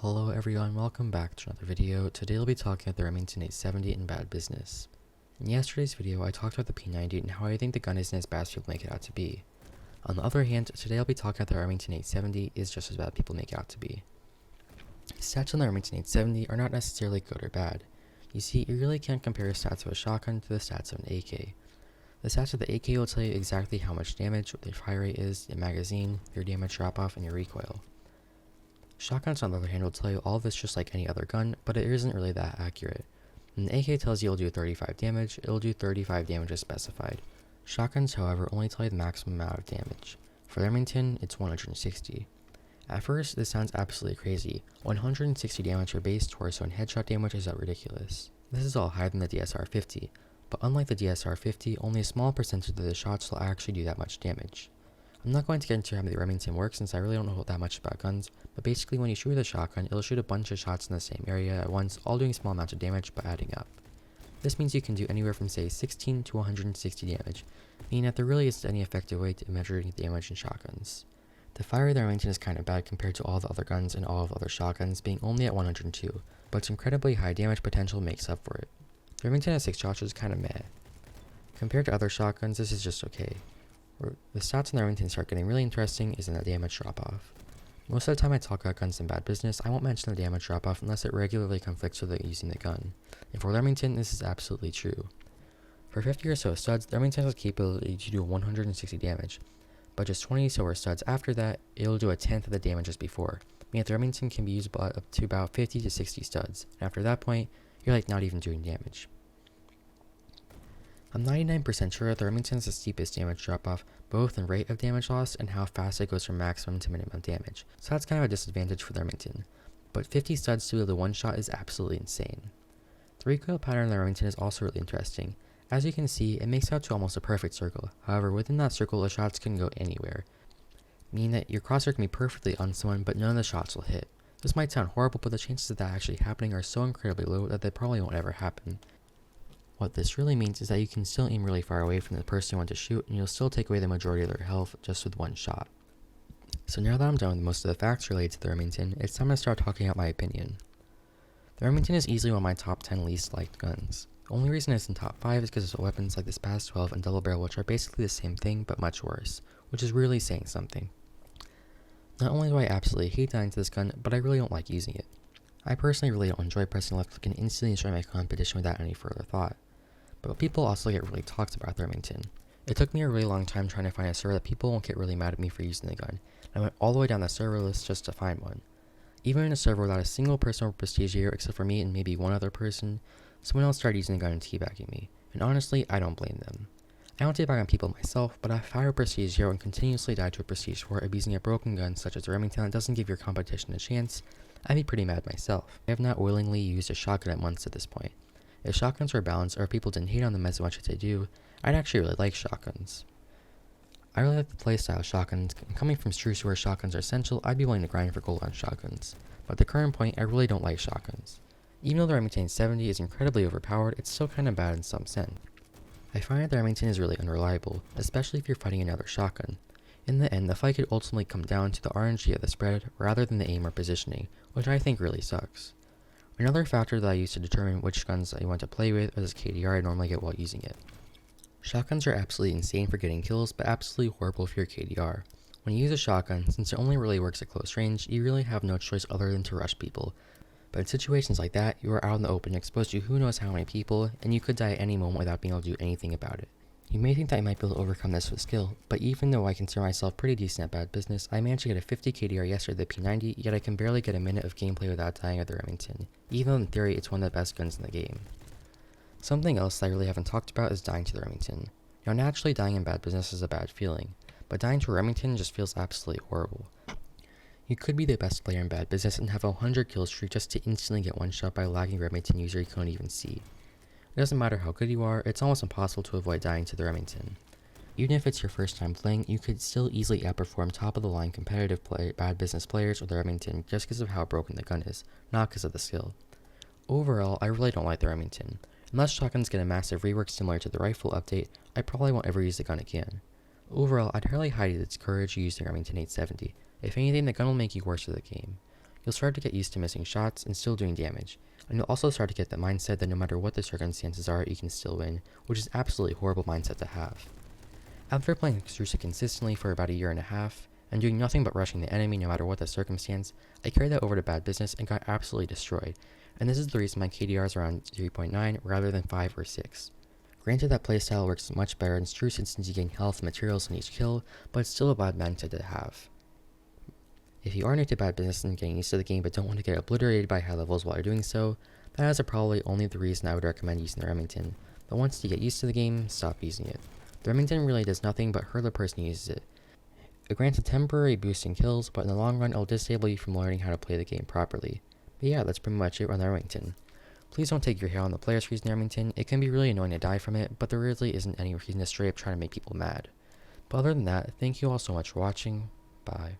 Hello everyone, welcome back to another video. Today I'll be talking about the Remington 870 in bad business. In yesterday's video, I talked about the P90 and how I think the gun isn't as bad as people make it out to be. On the other hand, today I'll be talking about the Remington 870 is just as bad as people make it out to be. Stats on the Remington 870 are not necessarily good or bad. You see, you really can't compare the stats of a shotgun to the stats of an AK. The stats of the AK will tell you exactly how much damage, what their fire rate is, your magazine, your damage drop-off, and your recoil. Shotguns, on the other hand, will tell you all of this just like any other gun, but it isn't really that accurate. When the AK tells you it'll do 35 damage, it'll do 35 damage as specified. Shotguns, however, only tell you the maximum amount of damage. For the Remington, it's 160. At first, this sounds absolutely crazy. 160 damage for base torso and headshot damage is ridiculous. This is all higher than the DSR-50, but unlike the DSR-50, only a small percentage of the shots will actually do that much damage. I'm not going to get into how the Remington works since I really don't know that much about guns, but basically when you shoot with a shotgun, it'll shoot a bunch of shots in the same area at once, all doing small amounts of damage but adding up. This means you can do anywhere from say 16 to 160 damage, meaning that there really isn't any effective way to measure damage in shotguns. The fire of the Remington is kind of bad compared to all the other guns and all of the other shotguns being only at 102, but its incredibly high damage potential makes up for it. The Remington at 6 shots is kind of meh. Compared to other shotguns, this is just okay. Where the stats on the Remington start getting really interesting is in the damage drop-off. Most of the time I talk about guns in bad business, I won't mention the damage drop-off unless it regularly conflicts with using the gun. And for the Remington, this is absolutely true. For 50 or so studs, the Remington has the capability to do 160 damage, but just 20 or so studs after that, it'll do a tenth of the damage as before, meaning that the Remington can be used up to about 50 to 60 studs, and after that point, you're like not even doing damage. I'm 99% sure that the Remington has the steepest damage drop-off, both in rate of damage loss and how fast it goes from maximum to minimum damage, so that's kind of a disadvantage for the Remington. But 50 studs to be able to one-shot is absolutely insane. The recoil pattern of the Remington is also really interesting. As you can see, it makes out to almost a perfect circle, however within that circle the shots can go anywhere, meaning that your crosshair can be perfectly on someone but none of the shots will hit. This might sound horrible, but the chances of that actually happening are so incredibly low that they probably won't ever happen. What this really means is that you can still aim really far away from the person you want to shoot, and you'll still take away the majority of their health just with one shot. So now that I'm done with most of the facts related to the Remington, it's time to start talking out my opinion. The Remington is easily one of my top 10 least liked guns. The only reason it's in top 5 is because of weapons like the SPAS 12 and double barrel, which are basically the same thing but much worse, which is really saying something. Not only do I absolutely hate dying to this gun, but I really don't like using it. I personally really don't enjoy pressing left click and instantly destroying my competition without any further thought. But people also get really talked about the Remington. It took me a really long time trying to find a server that people won't get really mad at me for using the gun, and I went all the way down the server list just to find one. Even in a server without a single person or prestige here except for me and maybe one other person, someone else started using the gun and teabagging me, and honestly, I don't blame them. I don't teabag on people myself, but if I were prestige 0 and continuously died to a prestige 4 of using a broken gun such as the Remington that doesn't give your competition a chance, I'd be pretty mad myself. I have not willingly used a shotgun at months at this point. If shotguns were balanced or if people didn't hate on them as much as they do, I'd actually really like shotguns. I really like the playstyle of shotguns, and coming from streets where shotguns are essential, I'd be willing to grind for gold on shotguns. But at the current point, I really don't like shotguns. Even though the Remington 870 is incredibly overpowered, it's still kind of bad in some sense. I find that the Remington is really unreliable, especially if you're fighting another shotgun. In the end, the fight could ultimately come down to the RNG of the spread rather than the aim or positioning, which I think really sucks. Another factor that I use to determine which guns I want to play with is KDR I normally get while using it. Shotguns are absolutely insane for getting kills, but absolutely horrible for your KDR. When you use a shotgun, since it only really works at close range, you really have no choice other than to rush people. But in situations like that, you are out in the open exposed to who knows how many people, and you could die at any moment without being able to do anything about it. You may think that I might be able to overcome this with skill, but even though I consider myself pretty decent at bad business, I managed to get a 50 KDR yesterday with the P90, yet I can barely get a minute of gameplay without dying at the Remington, even though in theory it's one of the best guns in the game. Something else that I really haven't talked about is dying to the Remington. Now naturally dying in bad business is a bad feeling, but dying to a Remington just feels absolutely horrible. You could be the best player in bad business and have a 100 kill streak just to instantly get one shot by a lagging Remington user you couldn't even see. It doesn't matter how good you are, it's almost impossible to avoid dying to the Remington. Even if it's your first time playing, you could still easily outperform top of the line competitive bad business players with the Remington just because of how broken the gun is, not because of the skill. Overall, I really don't like the Remington. Unless shotguns get a massive rework similar to the rifle update, I probably won't ever use the gun again. Overall, I'd highly discourage you using the Remington 870. If anything, the gun will make you worse at the game. You'll start to get used to missing shots and still doing damage, and you'll also start to get the mindset that no matter what the circumstances are, you can still win, which is absolutely horrible mindset to have. After playing Extrusive consistently for about a year and a half, and doing nothing but rushing the enemy no matter what the circumstance, I carried that over to Bad Business and got absolutely destroyed, and this is the reason my KDR is around 3.9 rather than 5 or 6. Granted, that playstyle works much better in Extrusive since you gain health and materials in each kill, but it's still a bad mindset to have. If you are new to Bad Business and getting used to the game but don't want to get obliterated by high levels while you're doing so, that is probably only the reason I would recommend using the Remington, but once you get used to the game, stop using it. The Remington really does nothing but hurt the person who uses it. It grants a temporary boost in kills, but in the long run, it'll disable you from learning how to play the game properly. But yeah, that's pretty much it on the Remington. Please don't take your hair on the players for using the Remington. It can be really annoying to die from it, but there really isn't any reason to straight up try to make people mad. But other than that, thank you all so much for watching. Bye.